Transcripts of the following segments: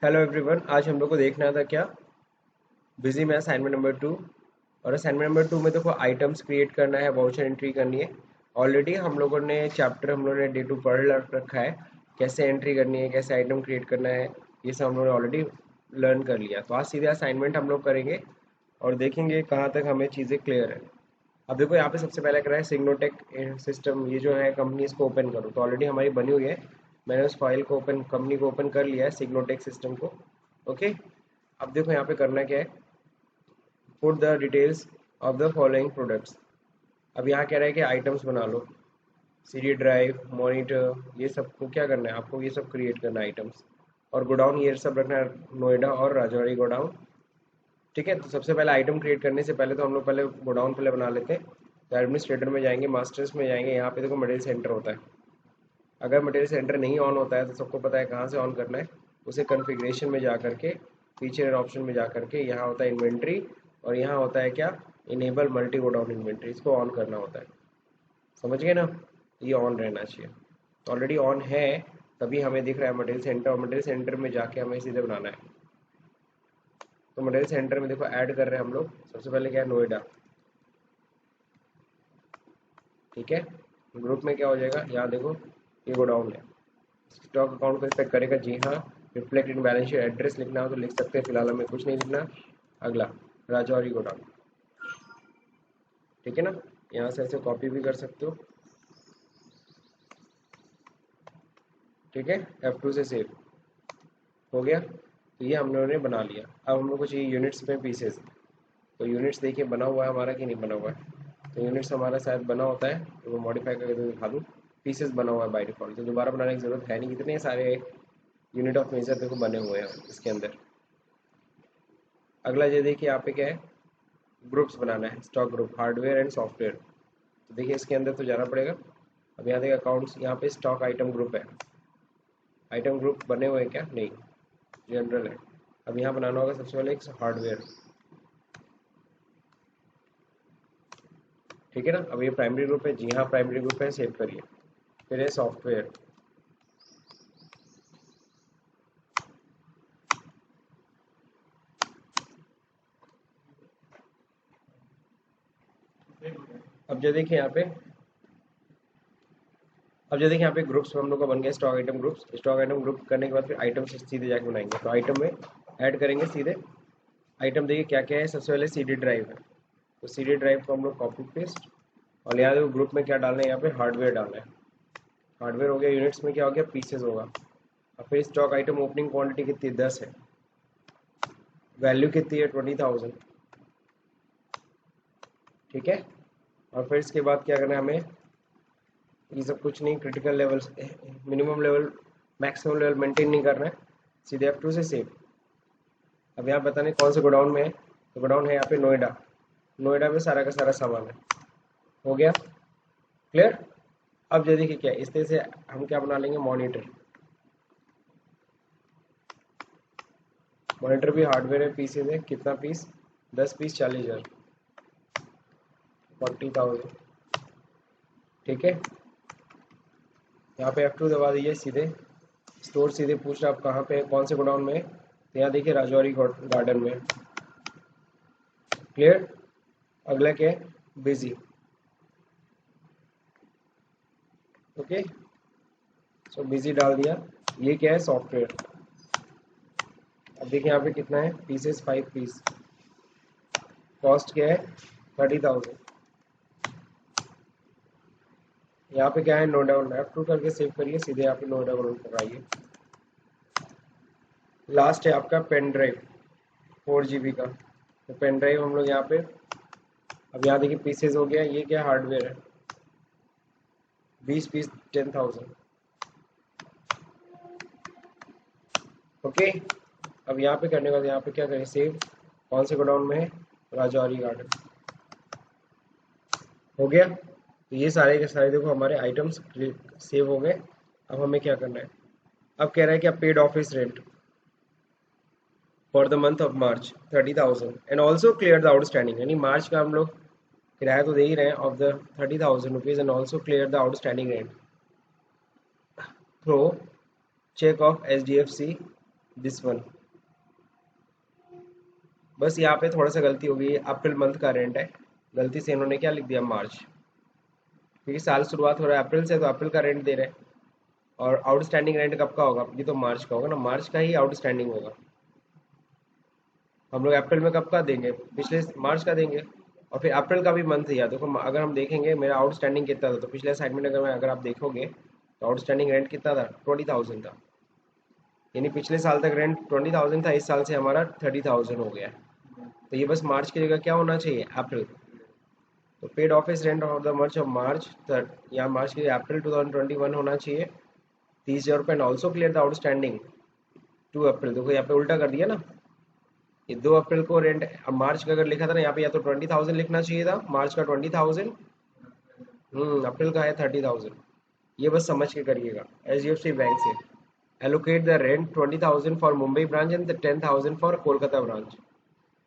Hello everyone, आज हम लोग को देखना था क्या बिजी में असाइनमेंट नंबर 2। और असाइनमेंट नंबर 2 में देखो आइटम्स क्रिएट करना है, वाउचर एंट्री करनी है। ऑलरेडी हम लोगों ने चैप्टर हम लोगों ने डे 2 पढ़ रखा है, कैसे एंट्री करनी है, कैसे आइटम क्रिएट करना है। ये सब हम लोगों ने ऑलरेडी लर्न कर लिया। तो आज सीधे असाइनमेंट हम लोग करेंगे और देखेंगे कहाँ तक हमें चीज़ें क्लियर है। अब देखो यहाँ पे सबसे पहले करा है सिग्नोटेक सिस्टम, ये जो है कंपनी, इसको ओपन करो। तो ऑलरेडी हमारी बनी हुई है, मैंने उस फाइल को ओपन, कंपनी को ओपन कर लिया है, सिग्नोटेक सिस्टम को। ओके, अब देखो यहाँ पे करना क्या है, put the details of the following products. अब यहाँ कह रहा है कि आइटम्स बना लो, सीडी ड्राइव, मॉनिटर, ये सब को क्या करना है, आपको ये सब क्रिएट करना है आइटम्स। और गोडाउन ये सब रखना है, नोएडा और राजौरी गोडाउन। ठीक है, तो सबसे पहले आइटम क्रिएट करने से पहले तो हम लोग पहले गोडाउन पहले बना लेते हैं। तो एडमिनिस्ट्रेटर में जाएंगे, मास्टर्स में जाएंगे, यहाँ पे देखो मटेरियल सेंटर होता है। अगर मटेरियल सेंटर नहीं ऑन होता है तो सबको पता है कहाँ से ऑन करना है, उसे कॉन्फ़िगरेशन में जा करके, फीचर ऑप्शन में जा करके, यहाँ होता है इन्वेंट्री, और यहाँ होता है क्या, इनेबल मल्टी गोडाउन इन्वेंट्री, इसको ऑन करना होता है। समझ गए ना, ये ऑन रहना चाहिए। तो ऑलरेडी ऑन है, तभी हमें दिख रहा है मटेरियल सेंटर, और मटेरियल सेंटर में जाके हमें सीधे बनाना है। तो मटेरियल सेंटर में देखो ऐड कर रहे हैं हम लोग, सबसे पहले क्या है, नोएडा। ठीक है, ग्रुप में क्या हो जाएगा, यहाँ देखो ये गोडाउन है। स्टॉक अकाउंट को इफेक्ट करेगा, जी हाँ। Reflect in balance sheet, address लिखना हो तो लिख सकते हैं, फिलहाल हमें कुछ नहीं लिखना। अगला राजौरी गोडाउन, ठीक है ना, यहाँ से ऐसे कॉपी भी कर सकते हो। ठीक है, F2 से सेव हो गया। तो ये हम लोगों ने बना लिया। अब हम लोग को चाहिए यूनिट्स में पीसेस। तो यूनिट्स देखिए बना हुआ है हमारा कि नहीं बना हुआ है। तो यूनिट्स हमारा शायद बना होता है, तो वो मॉडिफाई करके तो दिखा दूँ। पीसेस बना हुआ है बाई डिफॉल्ट, तो दोबारा बनाने की जरूरत है नहीं, कितने सारे यूनिट ऑफ मेजर देखो बने हुए हैं इसके अंदर। अगला ये देखिए यहाँ पे क्या है, ग्रुप्स बनाना है, stock group, hardware and software. तो देखिए इसके अंदर तो जाना पड़ेगा। अब यहाँ देखिए अकाउंट्स, यहाँ पे स्टॉक आइटम ग्रुप है। आइटम ग्रुप बने हुए हैं क्या, नहीं, जनरल है। अब यहाँ बनाना होगा सबसे पहले एक हार्डवेयर। ठीक है ना, अब ये प्राइमरी ग्रुप है, जी हाँ प्राइमरी ग्रुप है, सेव करिए। फिर है सॉफ्टवेयर। अब जो देखिए यहाँ पे, अब जो देखिए यहाँ पे ग्रुप्स हम लोग का बन गया, stock item groups. Stock item group करने के बाद फिर आइटम से सीधे जाके बनाएंगे, तो आइटम में ऐड करेंगे सीधे। आइटम देखिए क्या क्या है, सबसे पहले सीडी ड्राइव है, तो सीडी ड्राइव को हम लोग कॉपी पेस्ट, और यहाँ देखो ग्रुप में क्या डालना है, यहाँ पे हार्डवेयर डालना है। हार्डवेयर हो गया, यूनिट्स में क्या हो गया, पीसेस होगा। और फिर स्टॉक आइटम ओपनिंग क्वांटिटी कितनी है, 10 है। वैल्यू कितनी है, 20,000। ठीक है, और फिर इसके बाद क्या करना है हमें, ये सब कुछ नहीं, critical level, minimum level, maximum level maintain नहीं करना है, सीधे F2 से सेव। अब यहाँ बताने कौन से गोडाउन में है, तो गोडाउन है यहाँ पे नोएडा। नोएडा में सारा का सारा सामान है। हो गया क्लियर। अब जो देखिए क्या, इस तरह से हम क्या बना लेंगे, मॉनिटर। मॉनिटर भी हार्डवेयर है, पीसेज है, कितना पीस, 10 पीस, 40,000, 40,000। ठीक है, यहाँ पे F2 दबा दीजिए सीधे। स्टोर सीधे पूछ रहा आप कहाँ पे है, कौन से गोडाउन में है, तो यहाँ देखिए राजौरी गार्डन में। क्लियर। अगला क्या है, बिजी। ओके, सो बिजी डाल दिया। ये क्या है, सॉफ्टवेयर। अब देखिए यहाँ पे कितना है, पीसेस 5 पीस। कॉस्ट क्या है, 30,000। यहाँ पे क्या है, नोएडा। F2 करके सेव करिए, सीधे यहाँ पे नोएडा को लगाइए। लास्ट है आपका पेन ड्राइव, 4 GB का। तो पेन ड्राइव हम लोग यहाँ पे, अब यहाँ देखिए पीसेज हो गया, ये क्या हार्डवेयर है, 20 पीस, 10,000। ओके, अब यहाँ पे करने के बाद यहाँ पे क्या करें, सेव। कौन से गोडाउन में है, राजौरी गार्डन। हो गया। तो ये सारे के सारे देखो हमारे आइटम्स सेव हो गए। अब हमें क्या करना है, अब कह रहा है कि आप paid office rent for the month of March 30,000 and also clear the outstanding, यानी मार्च का हम लोग किराया तो दे ही रहे हैं of the 30,000 rupees, and also clear the outstanding rent through check of HDFC this one. बस यहाँ पे थोड़ा सा गलती हो गई, अप्रैल मंथ का रेंट है, गलती से इन्होंने क्या लिख दिया, मार्च, क्योंकि साल शुरुआत हो रहा है अप्रैल से, तो अप्रैल का रेंट दे रहे हैं। और आउटस्टैंडिंग रेंट कब का होगा, ये तो मार्च का होगा ना, मार्च का ही आउटस्टैंडिंग होगा। हम लोग अप्रैल में कब का देंगे, पिछले मार्च का देंगे। और फिर अप्रैल का भी मंथ दिया, देखो अगर हम देखेंगे मेरा आउटस्टैंडिंग कितना था, तो पिछले असाइनमेंट अगर आप देखोगे तो आउटस्टैंडिंग रेंट कितना था, 20,000 था। यानी पिछले साल तक रेंट 20,000 था, इस साल से हमारा 30,000 हो गया है। तो ये बस मार्च की जगह क्या होना चाहिए, अप्रैल। तो paid office rent of the month of मार्च, यहाँ मार्च के लिए अप्रैल 2021 होना चाहिए 30,000 रुपये, and also clear the outstanding to April. देखो यहाँ पे उल्टा कर दिया ना, ये 2 अप्रैल को रेंट, अब मार्च का अगर लिखा था ना यहाँ पे, या तो 20,000 लिखना चाहिए था, मार्च का 20,000, अप्रैल का है 30,000। ये बस समझ के करिएगा। HDFC बैंक से allocate the rent 20,000 for Mumbai branch and 10,000 for Kolkata branch.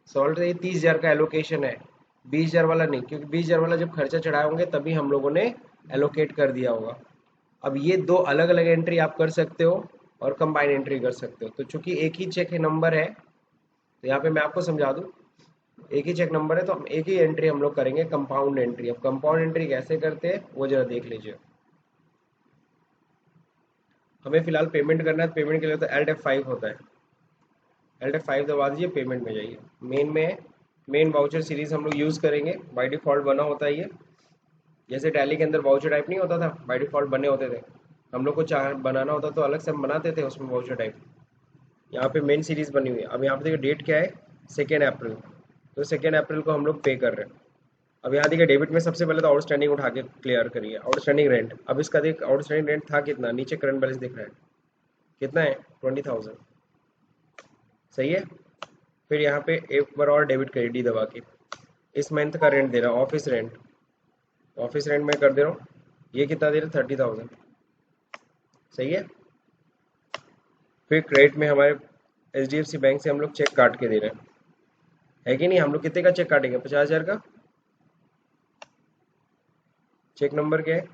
Solve, ये 30,000 का एलोकेशन है, 20,000 वाला नहीं, क्योंकि 20,000 वाला जब खर्चा चढ़ाए होंगे तभी हम लोगों ने एलोकेट कर दिया होगा। अब ये दो अलग अलग एंट्री आप कर सकते हो और कंबाइन एंट्री कर सकते हो। तो चूंकि एक ही चेक नंबर है, तो यहाँ पे मैं आपको समझा दूं, एक ही चेक नंबर है तो हम एक ही एंट्री हम लोग करेंगे, कंपाउंड एंट्री। अब कंपाउंड एंट्री कैसे करते हैं वो जरा देख लीजिए। हमें फिलहाल पेमेंट करना है, पेमेंट के लिए तो Alt F5 होता है, Alt F5 दबा दीजिए, पेमेंट में जाइए। मेन में मेन वाउचर सीरीज हम लोग यूज़ करेंगे, बाय डिफ़ॉल्ट बना होता है ये। जैसे टैली के अंदर वाउचर टाइप नहीं होता था, बाय डिफ़ॉल्ट बने होते थे, हम लोग को चाह बनाना होता तो अलग से हम बनाते थे उसमें वाउचर टाइप। यहाँ पे मेन सीरीज बनी हुई है। अब यहाँ पे देखिए डेट क्या है, 2 अप्रैल, तो 2 अप्रैल को हम लोग पे कर रहे हैं। अब यहाँ देखिए डेबिट में सबसे पहले तो आउटस्टैंडिंग उठा के क्लियर करिए, आउटस्टैंडिंग रेंट। अब इसका देख आउटस्टैंडिंग रेंट था कितना, नीचे करंट बैलेंस दिख रहा है कितना है, 20,000, सही है। फिर यहाँ पे एक बार और डेबिट करिए डी दबा के, इस मंथ का रेंट दे रहा है, ऑफिस रेंट, ऑफिस रेंट में कर दे रहा हूँ, ये कितना दे रहा है, 30,000, सही है। फिर क्रेडिट में हमारे HDFC बैंक से हम लोग चेक काट के दे रहे हैं, है कि नहीं। हम लोग कितने का चेक काटेंगे, 50,000 का। चेक नंबर क्या है,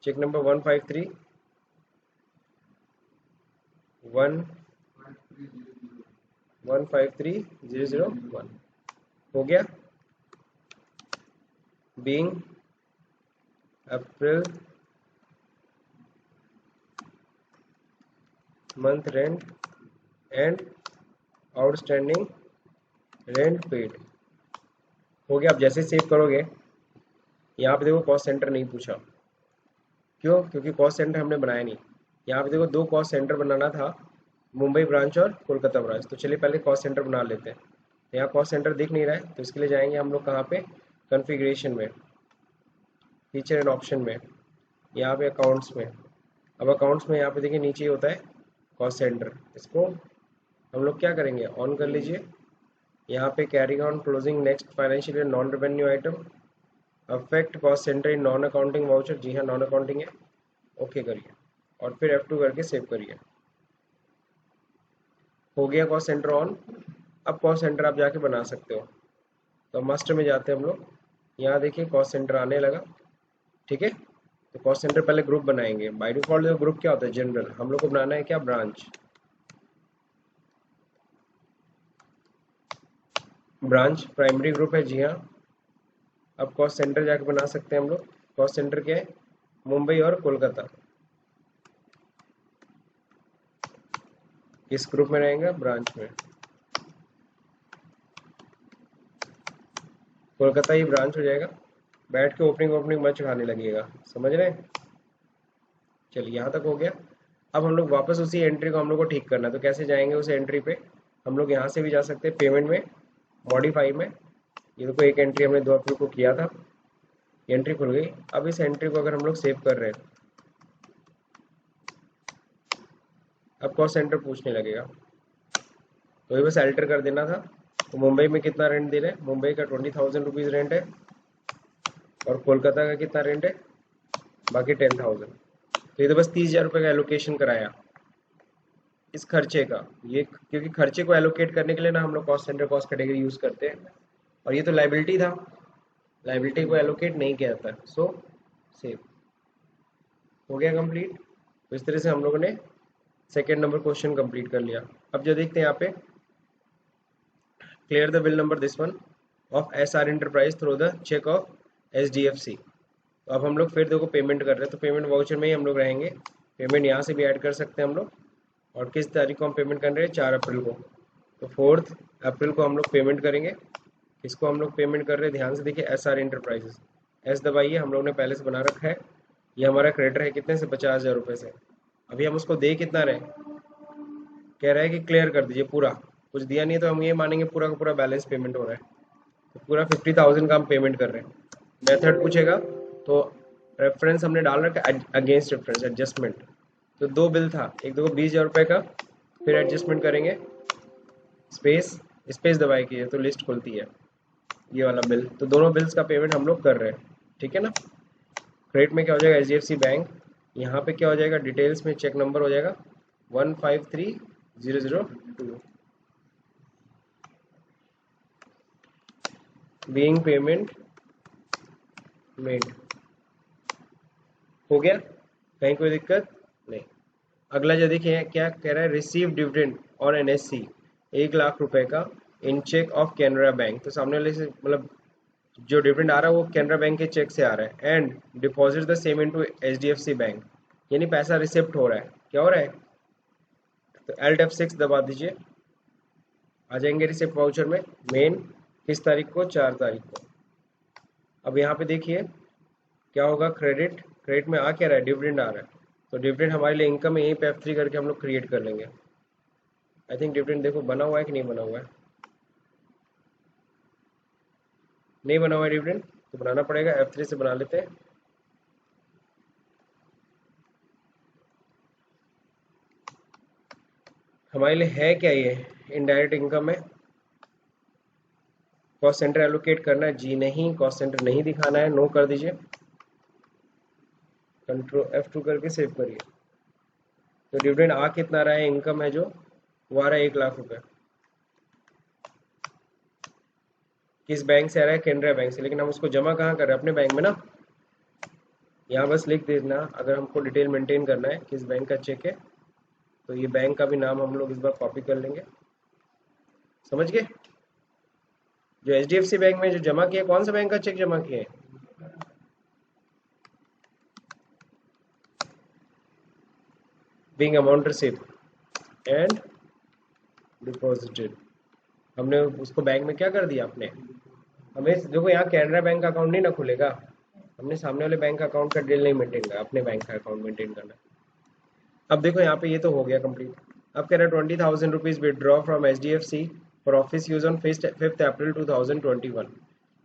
चेक नंबर 153,153,001 हो गया। Being April month rent and outstanding rent paid, हो गया। आप जैसे सेव करोगे, यहाँ पे देखो कॉस्ट सेंटर नहीं पूछा, क्यों, क्योंकि कॉस्ट सेंटर हमने बनाया नहीं। यहाँ पे देखो दो कॉस्ट सेंटर बनाना था, मुंबई ब्रांच और कोलकाता ब्रांच। तो चलिए पहले कॉस्ट सेंटर बना लेते हैं। यहाँ कॉस्ट सेंटर दिख नहीं रहा है, तो इसके लिए जाएंगे हम लोग कहाँ पे, कॉन्फ़िगरेशन में, फीचर एंड ऑप्शन में, यहाँ पे अकाउंट्स में। अब अकाउंट्स में यहाँ पे देखिए नीचे ही होता है कॉस्ट सेंटर, इसको हम लोग क्या करेंगे, ऑन कर लीजिए। यहाँ पे carry on closing next financial year non revenue item affect cost centre in non accounting voucher, जी हाँ नॉन अकाउंटिंग है, ओके करिए और फिर F2 करके सेव करिए। हो गया कॉस्ट सेंटर ऑन। अब कॉस्ट सेंटर आप जाके बना सकते हो। तो मास्टर में जाते हैं हम लोग, यहाँ देखिए कॉस्ट सेंटर आने लगा, ठीक है। तो कॉस्ट सेंटर पहले ग्रुप बनाएंगे, बाय डिफॉल्ट जो ग्रुप क्या होता है, जनरल। हम लोग को बनाना है क्या, ब्रांच, ब्रांच प्राइमरी ग्रुप है, जी हाँ। अब कॉस्ट सेंटर जाके बना सकते हैं हम लोग। कॉस्ट सेंटर क्या है, मुंबई और कोलकाता, किस ग्रुप में रहेगा, ब्रांच में। कोलकाता ही ब्रांच हो जाएगा। बैठ के ओपनिंग ओपनिंग मत चढ़ाने लगेगा, समझ रहे हैं। चलिए यहाँ तक हो गया। अब हम लोग वापस उसी एंट्री को हम लोग को ठीक करना है, तो कैसे जाएंगे उस एंट्री पे, हम लोग यहाँ से भी जा सकते हैं, पेमेंट में, मॉडिफाई में। ये देखो एक एंट्री हमने 2 अप्रैल को किया था, एंट्री खुल गई। अब इस एंट्री को अगर हम लोग सेव कर रहे हैं, अब कॉस्ट सेंटर पूछने लगेगा, तो ये बस अल्टर कर देना था। तो मुंबई में कितना रेंट दे रहे हैं, मुंबई का 20,000 रुपीज़ रेंट है, और कोलकाता का कितना रेंट है, बाकी 10,000। तो ये तो बस 30,000 रुपये का एलोकेशन कराया इस खर्चे का। ये क्योंकि खर्चे को एलोकेट करने के लिए ना हम लोग cost centre cost category use करते हैं, और ये तो लाइबिलिटी था, लाइबिलिटी को एलोकेट नहीं किया जाता। सो सेव हो गया कंप्लीट। तो इस तरह से हम लोगों ने सेकेंड नंबर क्वेश्चन कंप्लीट कर लिया। अब जो देखते हैं यहाँ पे, clear the bill number this one of SR enterprise through the check of SDFC। तो अब हम लोग फिर देखो पेमेंट कर रहे हैं, तो पेमेंट वाउचर में ही हम लोग रहेंगे। पेमेंट यहाँ से भी ऐड कर सकते हैं हम लोग। और किस तारीख को हम पेमेंट कर रहे हैं, 4 अप्रैल को। तो 4 अप्रैल को हम लोग पेमेंट करेंगे। इसको हम लोग पेमेंट कर रहे हैं, ध्यान से देखिए, SR इंटरप्राइजेस। एस दबाइए, हम लोग ने पहले से बना रखा है। ये हमारा क्रेडिटर है कितने से, 50,000 रुपये से। अभी हम उसको दे कितना रहे, कह रहा है कि क्लियर कर दीजिए पूरा। कुछ दिया नहीं तो हम ये मानेंगे पूरा का पूरा बैलेंस पेमेंट हो रहा है। तो पूरा 50,000 का हम पेमेंट कर रहे हैं। मेथड पूछेगा तो रेफरेंस हमने डाल रखा है अगेंस्ट रेफरेंस एडजस्टमेंट। तो 2 बिल था, एक देखो 20,000 रुपये का, फिर एडजस्टमेंट करेंगे, स्पेस स्पेस दबाए की है तो लिस्ट खुलती है, ये वाला बिल। तो दोनों बिल्स का पेमेंट हम लोग कर रहे हैं, ठीक है ना। क्रेडिट में क्या हो जाएगा, HDFC बैंक। यहाँ पे क्या हो जाएगा, डिटेल्स में चेक नंबर हो जाएगा 153002, बीइंग पेमेंट मेड। हो गया, कहीं कोई दिक्कत नहीं। अगला जो देखिए क्या कह रहा है, रिसीव डिविडेंड और NSC 1 लाख रुपए का इन चेक ऑफ कैनरा बैंक। तो सामने वाले से मतलब जो डिविडेंड आ रहा है वो कैनरा बैंक के चेक से आ रहा है। And deposit the same into HDFC bank, यानी पैसा रिसिप्ट हो रहा है। क्या हो रहा है, तो Alt F6 दबा दीजिए, आ जाएंगे रिसिप्ट वाउचर में। मेन किस तारीख को, 4 तारीख को। अब यहाँ पे देखिए क्या होगा, क्रेडिट। क्रेडिट में आ क्या रहा है, डिविडेंड आ रहा है। तो डिविडेंड हमारे लिए इनकम है, यहीं पे F3 करके हम लोग क्रिएट कर लेंगे। आई थिंक डिविडेंड देखो बना हुआ है कि नहीं बना हुआ है, नहीं बना हुआ है डिविडेंड, तो बनाना पड़ेगा। F3 से बना लेते हैं। हमारे लिए है क्या ये, इनडायरेक्ट इनकम है। कॉस्ट सेंटर एलोकेट करना है, जी नहीं, कॉस्ट सेंटर नहीं दिखाना है, नो कर दीजिए। कंट्रोल F2 करके सेव करिए। तो डिविडेंड आ कितना रहा है, इनकम है जो वो आ रहा है 1 लाख रुपए। किस बैंक से आ रहा है, कैनरा बैंक से। लेकिन हम उसको जमा कहाँ कर रहे हैं, अपने बैंक में ना। यहाँ बस लिख देना, अगर हमको डिटेल मेंटेन करना है किस बैंक का चेक है, तो ये बैंक का भी नाम हम लोग इस बार कॉपी कर लेंगे। समझ गए, जो HDFC बैंक में जो जमा किया, कौन सा बैंक का चेक जमा किया है, being amount received and deposited. हमने उसको बैंक में क्या कर दिया अपने। हमें देखो यहाँ कैनरा बैंक का अकाउंट नहीं ना खुलेगा, हमने सामने वाले बैंक का अकाउंट का डिटेल नहीं मेंटेन करा, अपने बैंक का अकाउंट मेंटेन करना। अब देखो यहाँ पे ये तो हो गया कंप्लीट। अब कह रहा है 20,000 rupees withdraw from HDFC for office use on 5 अप्रैल 2021।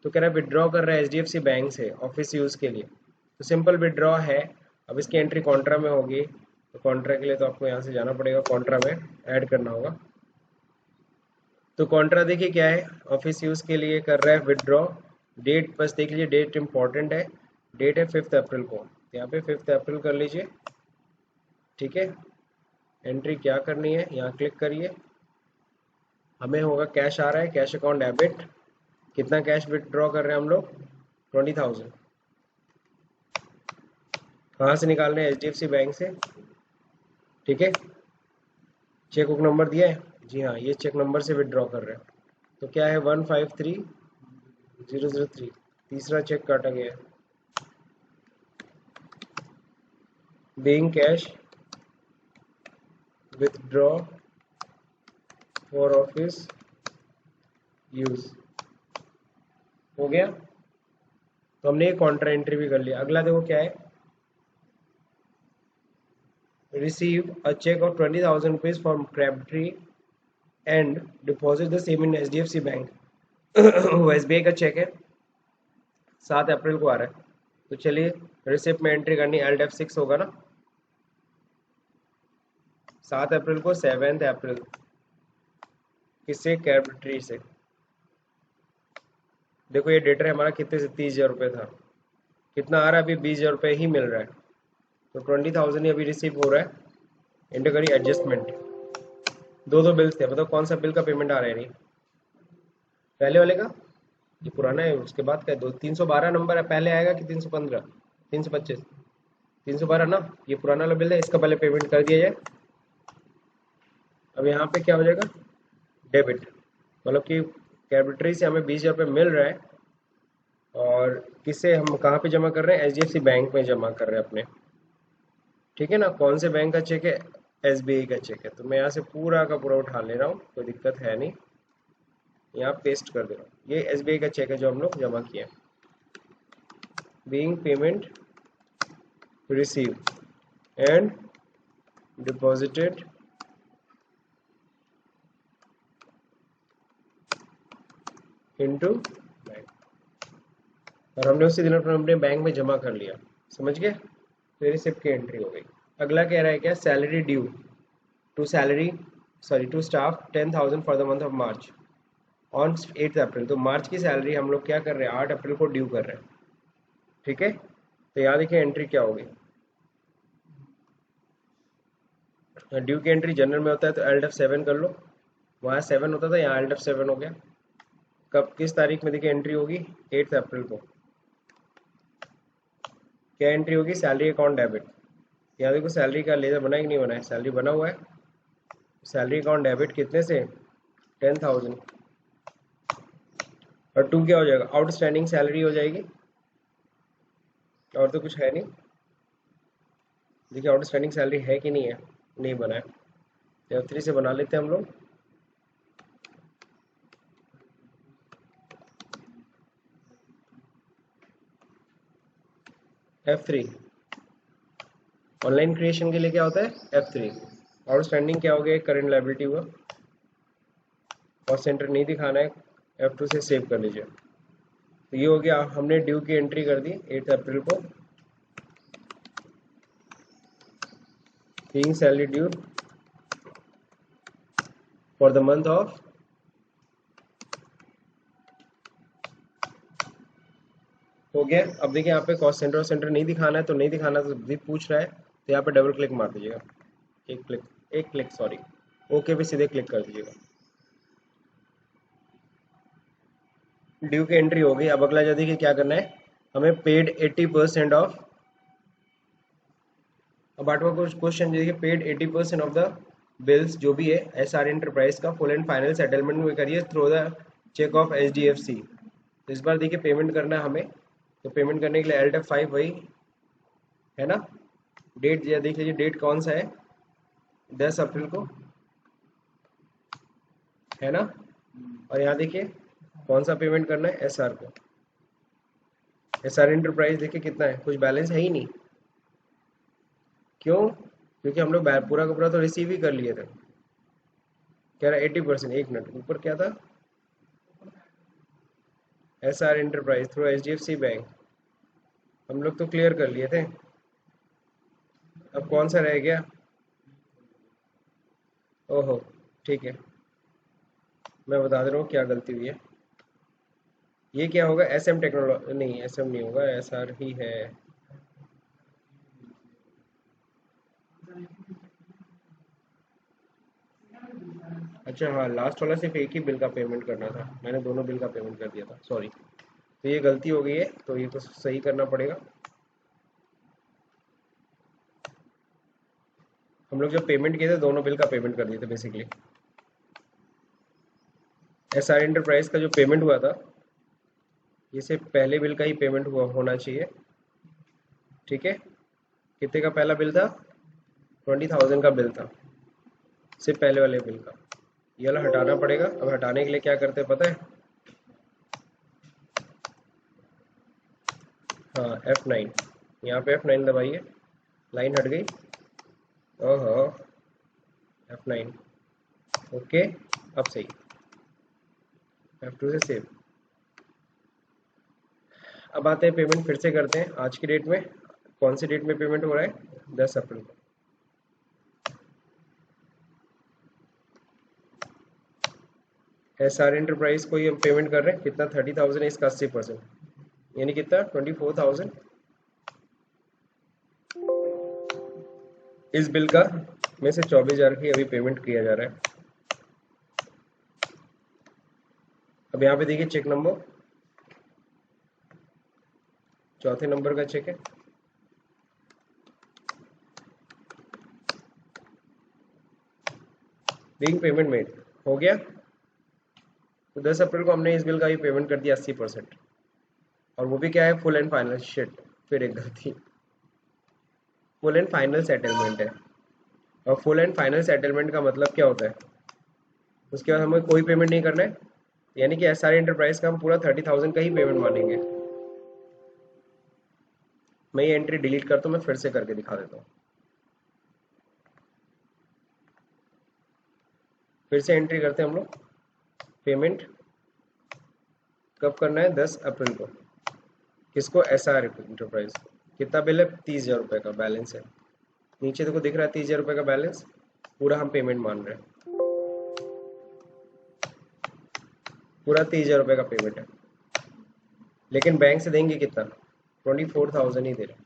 तो कह रहा है विदड्रॉ कर रहा है HDFC बैंक से ऑफिस यूज के लिए, तो सिंपल विदड्रॉ है। अब इसकी एंट्री कॉन्ट्रा में होगी, तो कॉन्ट्रा के लिए तो आपको यहाँ से जाना पड़ेगा, कॉन्ट्रा में ऐड करना होगा। तो कॉन्ट्रा देखिए क्या है, ऑफिस यूज के लिए कर रहा है विदड्रॉ। डेट बस देख लीजिए, डेट इंपॉर्टेंट है। डेट है 5 अप्रैल को, यहाँ पे 5 अप्रैल कर लीजिए, ठीक है। एंट्री क्या करनी है, यहाँ क्लिक करिए। हमें होगा कैश आ रहा है, कैश अकाउंट डेबिट। कितना कैश विदड्रॉ कर रहे हैं हम लोग, 20,000। कहाँ से निकाल रहे हैं, HDFC बैंक से, ठीक है। चेक बुक नंबर दिया है, जी हाँ, ये चेक नंबर से विदड्रॉ कर रहे हैं। तो क्या है, 153003, तीसरा चेक काटा गया है। Being cash withdraw for office use, हो गया। तो हमने ये कॉन्ट्रा एंट्री भी कर लिया। अगला देखो क्या है, receive a check of 20,000 rupees from Crabtree and deposit the same in HDFC bank. वो SBI का चेक है, 7 अप्रैल को आ रहा है। तो चलिए रिसिप्ट में एंट्री करनी, Alt F6 होगा ना। 7 अप्रैल को, 7 अप्रैल, किससे, क्रैबट्री से। देखो ये डेटर है हमारा, कितने से, 30,000 रुपये था। कितना आ रहा है अभी, 20,000 रुपये ही मिल रहा है। तो 20,000 ही अभी रिसीव हो रहा है। एंटर करिए एडजस्टमेंट। दो बिल थे, बताओ कौन सा बिल का पेमेंट आ रहा है। नहीं, पहले वाले का, ये पुराना है, उसके बाद का 312 नंबर है, पहले आएगा कि 315, 325, 312 ना। ये पुराना वाला बिल है, इसका पहले पेमेंट कर दिया जाए। अब यहाँ पे क्या हो जाएगा, डेबिट, मतलब कि कैपिटरी से हमें 20,000 रुपये मिल रहा है, और किससे हम कहाँ पे जमा कर रहे हैं, HDFC बैंक में जमा कर रहे हैं अपने, ठीक है ना। कौन से बैंक का चेक है, SBI का चेक है। तो मैं यहाँ से पूरा का पूरा उठा ले रहा हूँ, कोई दिक्कत है नहीं, यहाँ पेस्ट कर दे रहा हूँ। ये SBI का चेक है जो हम लोग जमा किए हैं। Being payment receive and deposited into bank, और हमने उसी दिन अपने बैंक में जमा कर लिया, समझ गए। तो रिसिप्ट की एंट्री हो गई। अगला कह रहा है क्या, salary due to salary sorry to staff 10,000 for the month of March on 8 April. तो मार्च की सैलरी हम लोग क्या कर रहे हैं, 8 अप्रैल को ड्यू कर रहे हैं, ठीक है। तो यहाँ देखिए एंट्री क्या होगी, ड्यू की एंट्री जनरल में होता है तो Alt F7 कर लो, वहाँ 7 होता था, यहाँ Alt F7 हो गया। कब, किस तारीख में देखिए एंट्री होगी, 8 अप्रैल को। क्या एंट्री होगी, सैलरी अकाउंट डेबिट। यहाँ देखो सैलरी का लेजर बना है कि नहीं बना है, सैलरी बना हुआ है। सैलरी अकाउंट डेबिट कितने से, 10,000, और टू क्या हो जाएगा, आउटस्टैंडिंग सैलरी हो जाएगी, और तो कुछ है नहीं। देखिए आउटस्टैंडिंग सैलरी है कि नहीं है, नहीं बना है, तो F3 से बना लेते हैं हम लोग। F3 ऑनलाइन क्रिएशन के लिए क्या होता है, F3। आउटस्टैंडिंग क्या हो गया, करंट लायबिलिटी हुआ, कॉस्ट सेंटर नहीं दिखाना है, F2 से सेव कर लीजिए। तो ये हो गया, हमने ड्यू की एंट्री कर दी 8 अप्रैल को, being salary due for the month of हो गया। अब देखिए यहाँ पे कॉस्ट सेंटर और सेंटर नहीं दिखाना है, तो नहीं दिखाना, तो भी पूछ रहा है, तो यहाँ पे डबल क्लिक मार दीजिएगा, एक क्लिक सॉरी, ओके पे सीधे क्लिक कर दीजिएगा। ड्यू की एंट्री हो गई। अब अगला जो देखिए क्या करना है, हमें पेड 80% ऑफ, अब आठवां क्वेश्चन देखिए, पेड 80% ऑफ द बिल्स जो भी है SR एंटरप्राइज का फुल एंड फाइनल सेटलमेंट में करिए through the check of HDFC। तो इस बार देखिए पेमेंट करना है हमें, तो पेमेंट करने के लिए Alt F5 वही है ना। डेट देख लीजिए, डेट कौन सा है, 10 अप्रैल को है ना। और यहाँ देखिए कौन सा पेमेंट करना है, SR को। SR एंटरप्राइज देखिए कितना है, कुछ बैलेंस है ही नहीं। क्यों, क्योंकि हम लोग पूरा का पूरा तो रिसीव ही कर लिए थे। कह रहा है 80%, एक मिनट ऊपर क्या था, SR enterprise through HDFC bank, हम लोग तो क्लियर कर लिए थे। अब कौन सा रह गया, ओहो ठीक है, मैं बता दे रहा हूँ क्या गलती हुई है। ये क्या होगा, SM टेक्नोलॉजी, नहीं SM नहीं होगा, SR ही है। अच्छा हाँ, लास्ट वाला सिर्फ एक ही बिल का पेमेंट करना था, मैंने दोनों बिल का पेमेंट कर दिया था, सॉरी। तो ये गलती हो गई है, तो ये तो सही करना पड़ेगा। हम लोग जब पेमेंट किए थे दोनों बिल का पेमेंट कर दिए थे बेसिकली। SR एंटरप्राइज का जो पेमेंट हुआ था, ये सिर्फ पहले बिल का ही पेमेंट हुआ होना चाहिए, ठीक है। कितने का पहला बिल था, 20,000 का बिल था, सिर्फ पहले वाले बिल का। ये वाला हटाना पड़ेगा। अब हटाने के लिए क्या करते हैं पता है, हाँ F9, यहाँ पे F9 दबाइए, लाइन हट गई, ओहो F9, ओके अब सही, F2 से सेव। अब आते हैं पेमेंट फिर से करते हैं आज की डेट में, कौन सी डेट में पेमेंट हो रहा है, 10 अप्रैल को। SR एंटरप्राइज को ये हम पेमेंट कर रहे हैं, कितना, 30,000 है, इसका 80%, यानी कितना, 24,000 इस बिल का में से 24,000 की अभी पेमेंट किया जा रहा है। अब यहाँ पे देखिए चेक नंबर, चौथे नंबर का चेक है, बीइंग पेमेंट मेड हो गया। तो 10 अप्रैल को हमने इस बिल का भी पेमेंट कर दिया 80%, और वो भी क्या है, फुल एंड फाइनल। शिट, फिर एक गलती, फुल एंड फाइनल सेटलमेंट है। और फुल एंड फाइनल सेटलमेंट का मतलब क्या होता है, उसके बाद हमें कोई पेमेंट नहीं करना है, यानी कि एसआर एंटरप्राइज का हम पूरा 30,000 का ही पेमेंट मानेंगे। मैं ये एंट्री डिलीट करता हूँ, मैं फिर से करके दिखा देता हूँ। फिर से एंट्री करते हैं हम लोग। पेमेंट कब करना है, 10 अप्रैल को। किसको, एसआर एंटरप्राइज। कितना बिल है, 30,000 रुपये का बैलेंस है। नीचे देखो दिख रहा है 30,000 रुपये का बैलेंस, पूरा हम पेमेंट मान रहे हैं, पूरा 30,000 रुपये का पेमेंट है। लेकिन बैंक से देंगे कितना, 24,000 ही दे रहे हैं।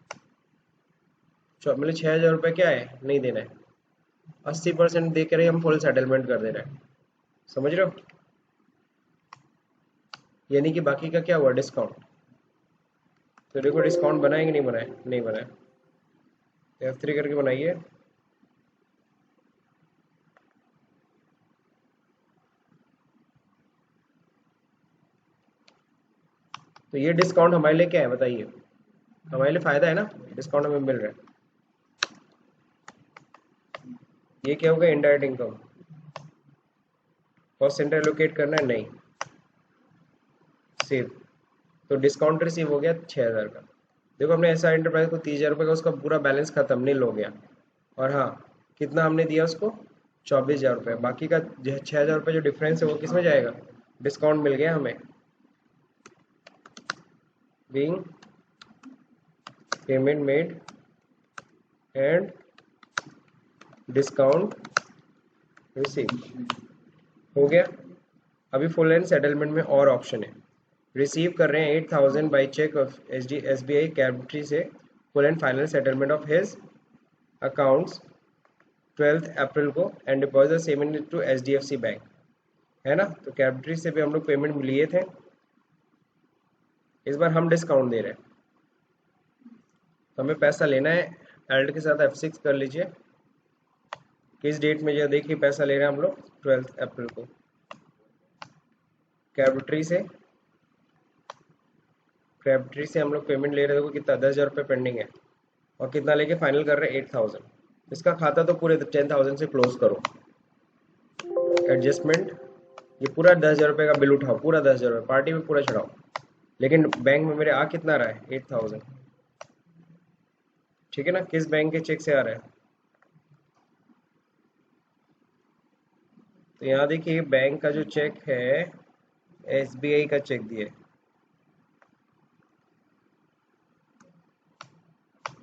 मतलब 6,000 रुपये क्या है, नहीं देना है। 80% दे कर ही हम फुल सेटलमेंट कर दे रहे हैं, समझ रहे हो। यानी कि बाकी का क्या हुआ, डिस्काउंट। तो देखो डिस्काउंट बनाए कि नहीं बनाए, नहीं बनाए। F3 करके बनाइए। तो ये डिस्काउंट हमारे लिए क्या है बताइए, हमारे लिए फायदा है ना, डिस्काउंट हमें मिल रहा है। ये क्या होगा, indirect income. Cost centre allocate करना है, नहीं, सेव। तो डिस्काउंट रिसीव हो गया 6,000 का। देखो हमने ऐसा एंटरप्राइज को 30,000 रुपये का उसका पूरा बैलेंस खत्म, नील हो गया। और हाँ, कितना हमने दिया उसको, 24,000 रुपये। बाकी का 6,000 रुपये जो डिफरेंस है वो किस में जाएगा, डिस्काउंट मिल गया हमें। Being payment made and discount receive हो गया। अभी फुल एंड सेटलमेंट में और ऑप्शन है। रिसीव कर रहे हैं 8,000 बाई चेक ऑफ SBI कैपिटरी से, full and final settlement of his accounts 12 April को and deposit same to HDFC bank, है ना। तो कैपिटरी से भी हम लोग पेमेंट लिए थे, इस बार हम डिस्काउंट दे रहे हैं। तो हमें पैसा लेना है, एल्ट के साथ F6 कर लीजिए। किस डेट में, जो देखिए पैसा ले रहे हैं हम लोग 12 अप्रैल को। कैपिटरी से हम लोग पेमेंट ले रहे थे, कितना, 10,000 रुपये पेंडिंग है। और कितना लेके फाइनल कर रहे हैं, 8,000। इसका खाता तो पूरे 10,000 से क्लोज करो। एडजस्टमेंट, ये पूरा 10,000 रुपये का बिल उठाओ, पूरा 10,000 रुपये पार्टी में पूरा चढ़ाओ। लेकिन बैंक में मेरे आ कितना रहा है, 8,000। ठीक है ना, किस बैंक के चेक से आ रहा है, तो यहाँ देखिए बैंक का जो चेक है, SBI का चेक दिए।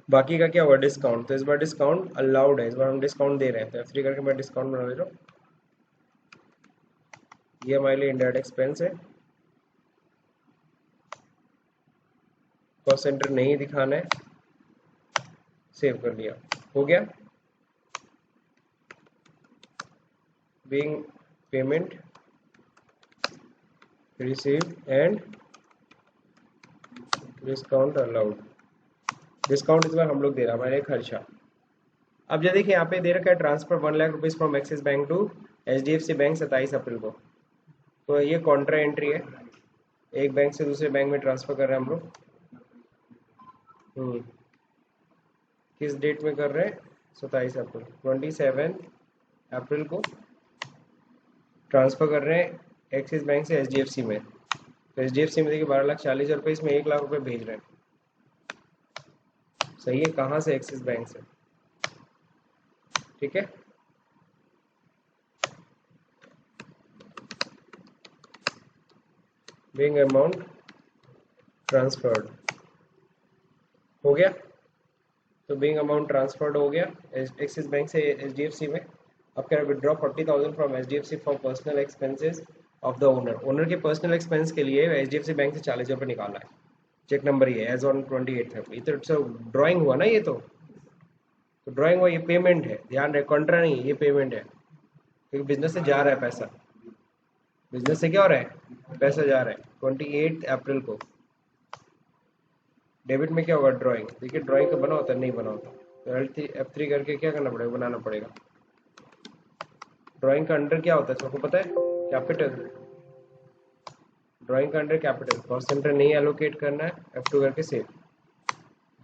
बाकी का क्या हुआ, डिस्काउंट। तो इस बार डिस्काउंट अलाउड है, इस बार हम डिस्काउंट दे रहे हैं। तो F3 करके मैं डिस्काउंट बना दे रहा हूँ। ये हमारे लिए इंडायरेक्ट एक्सपेंस है, कॉस्ट सेंटर नहीं दिखाना है, सेव कर लिया, हो गया। Being payment receive and discount allowed. Discount इस बार हम लोग दे रहा है, हमारे खर्चा। अब जो देखिए यहाँ पे दे रखा है, transfer 1,00,000 rupees from Axis bank to HDFC bank 27 April को। तो ये कॉन्ट्रा एंट्री है, एक बैंक से दूसरे बैंक में ट्रांसफर कर रहे हैं हम लोग। किस डेट में कर रहे हैं, 27 अप्रैल, 27 अप्रैल को ट्रांसफर कर रहे हैं एक्सिस बैंक से HDFC में। तो HDFC में देखिए 12,40,000 रुपये, इसमें 1,00,000 रुपये भेज रहे हैं। सही है, कहाँ से, एक्सिस बैंक से। ठीक है, बिंग अमाउंट ट्रांसफर्ड हो गया। तो बिंग अमाउंट ट्रांसफर्ड हो गया एक्सिस बैंक से HDFC में। अब क्या, withdraw 40,000 from HDFC for personal expenses of the owner. Owner के पर्सनल एक्सपेंस के लिए HDFC बैंक से 40,000 रुपये निकाला है। चेक नंबर ये एज ऑन 28 फरवरी। तो ड्राइंग हुआ ना, ये तो ड्राइंग हुआ, ये पेमेंट है, ध्यान रहे, कॉन्ट्रा नहीं, ये पेमेंट है, क्योंकि बिजनेस से जा रहा है पैसा। बिजनेस से क्या हो रहा है, पैसा जा रहा है। 28 अप्रैल को डेबिट में क्या होगा, ड्राइंग। देखिए ड्राइंग का बना होता है, नहीं बना होता। तो F3 करके क्या करना पड़ेगा, बनाना पड़ेगा। ड्राइंग का अंडर क्या होता है सबको पता है? कैपिटल। ड्राइंग का अंडर कैपिटल। कॉस्ट सेंटर नहीं एलोकेट करना है, F2 करके सेव।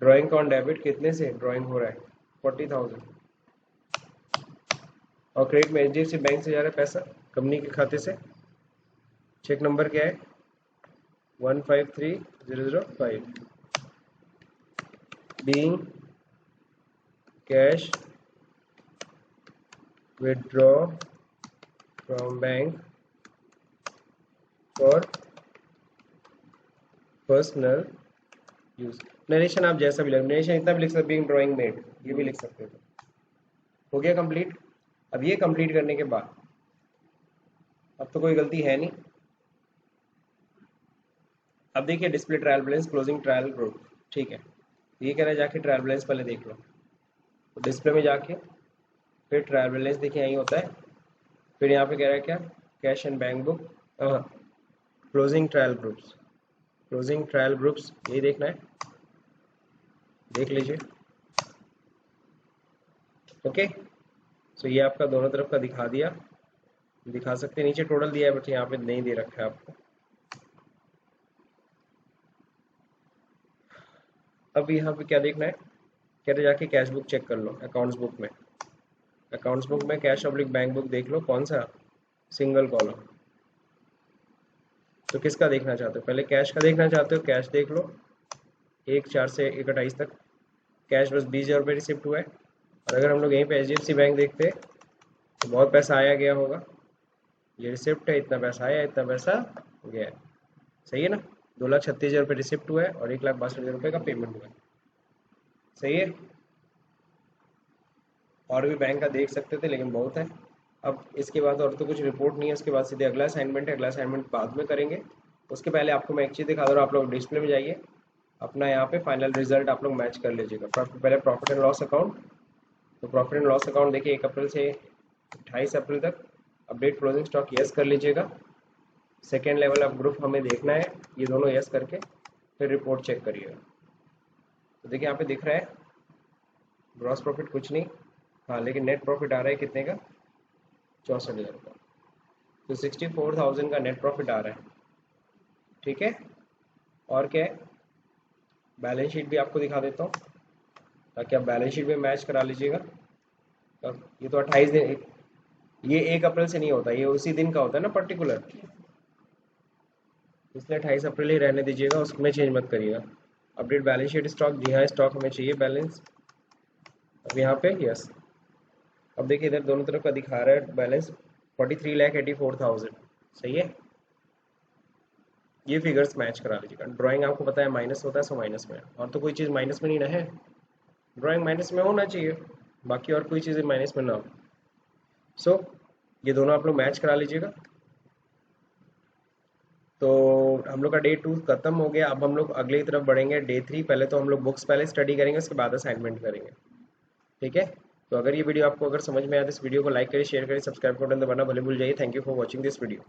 ड्राइंग का ऑन डेबिट कितने से ड्राइंग हो रहा है? 40,000। और क्रेडिट में HDFC बैंक से जा रहा है पैसा कंपनी के खाते से। चेक नंबर क्या है? 153005। Being cash withdraw from bank for personal use. Narration आप जैसा भी लिख, नरेशन इतना भी लिख सकते, बीइंग ड्राइंग मेड ये भी लिख सकते थे। हो गया कंप्लीट। अब ये कंप्लीट करने के बाद अब तो कोई गलती है नहीं। अब देखिए display trial balance, closing trial group, ठीक है। ये कह रहा है जाके ट्रायल बैलेंस पहले देख लो। तो डिस्प्ले में जाके फिर ट्रायल बैलेंस देखिए यही होता है। फिर यहाँ पे कह रहा है क्या? Cash and bank book, closing trial groups. Closing trial groups यही देखना है, देख लीजिए। ओके, सो ये आपका दोनों तरफ का दिखा दिया, दिखा सकते हैं। नीचे टोटल दिया है बट यहाँ पे नहीं दे रखा है आपको। अब यहाँ पे क्या देखना है? कह रहे जाके कैश बुक चेक कर लो, अकाउंट्स बुक में। अकाउंट्स बुक में कैश ऑब्लिक बैंक बुक देख लो, कौन सा? Single column. तो किसका देखना चाहते हो? पहले कैश का देखना चाहते हो, कैश देख लो 1/4 से 1/28 तक। कैश बस 20,000 रुपये रिसिप्ट हुआ है। और अगर हम लोग यहीं पे HDFC बैंक देखते तो बहुत पैसा आया गया होगा। ये रिसिप्ट है, इतना पैसा आया, इतना पैसा गया। सही है ना? 2,36,000 रुपये रिसिप्ट हुआ है और 1,62,000 रुपये का पेमेंट हुआ है। सही है। और भी बैंक का देख सकते थे लेकिन बहुत है। अब इसके बाद और तो कुछ रिपोर्ट नहीं है, उसके बाद सीधे अगला असाइनमेंट है। अगला असाइनमेंट बाद में करेंगे। उसके पहले आपको मैं एक चीज़ दिखा दूँ, आप लोग डिस्प्ले में जाइए, अपना यहाँ पे फाइनल रिजल्ट आप लोग मैच कर लीजिएगा। पहले प्रॉफिट एंड लॉस अकाउंट। तो प्रॉफिट एंड लॉस अकाउंट देखिए 1 अप्रैल से 28 अप्रैल तक अपडेट क्लोजिंग स्टॉक यस कर लीजिएगा। सेकेंड लेवल ऑफ ग्रुप हमें देखना है, ये दोनों यस करके फिर रिपोर्ट चेक करिएगा। तो देखिए यहाँ पे दिख रहा है ग्रॉस प्रॉफिट कुछ नहीं, हाँ लेकिन नेट प्रॉफिट आ रहा है कितने का? 64,000 का। तो 64,000 का नेट प्रॉफिट आ रहा है, ठीक है। और क्या है? बैलेंस शीट भी आपको दिखा देता हूँ ताकि आप बैलेंस शीट में मैच करा लीजिएगा। अब ये तो 28 दिन, ये 1 अप्रैल से नहीं होता, ये उसी दिन का होता है ना पर्टिकुलर, इसलिए 28 अप्रैल ही रहने दीजिएगा, उसमें चेंज मत करिएगा। अपडेट बैलेंस शीट स्टॉक, जी हाँ स्टॉक हमें चाहिए बैलेंस। अब यहाँ पे यस। अब देखिए इधर दोनों तरफ का दिखा रहा है बैलेंस 43,84,000। सही है। ये फिगर्स मैच करा लीजिएगा। ड्राइंग आपको पता है माइनस होता है, सो माइनस में, और तो कोई चीज़ माइनस में नहीं ना है। ड्राइंग माइनस में होना चाहिए, बाकी और कोई चीज़ माइनस में ना हो। सो ये दोनों आप लोग मैच करा लीजिएगा। तो हम लोग का डे 2 खत्म हो गया। अब हम लोग अगले की तरफ बढ़ेंगे, डे 3। पहले तो हम लोग बुक्स पहले स्टडी करेंगे, उसके बाद असाइनमेंट करेंगे, ठीक है। तो अगर ये वीडियो आपको अगर समझ में आया तो इस वीडियो को लाइक करें, शेयर करें, सब्सक्राइब बटन दबाना भले भूल जाइए। Thank you for watching this video.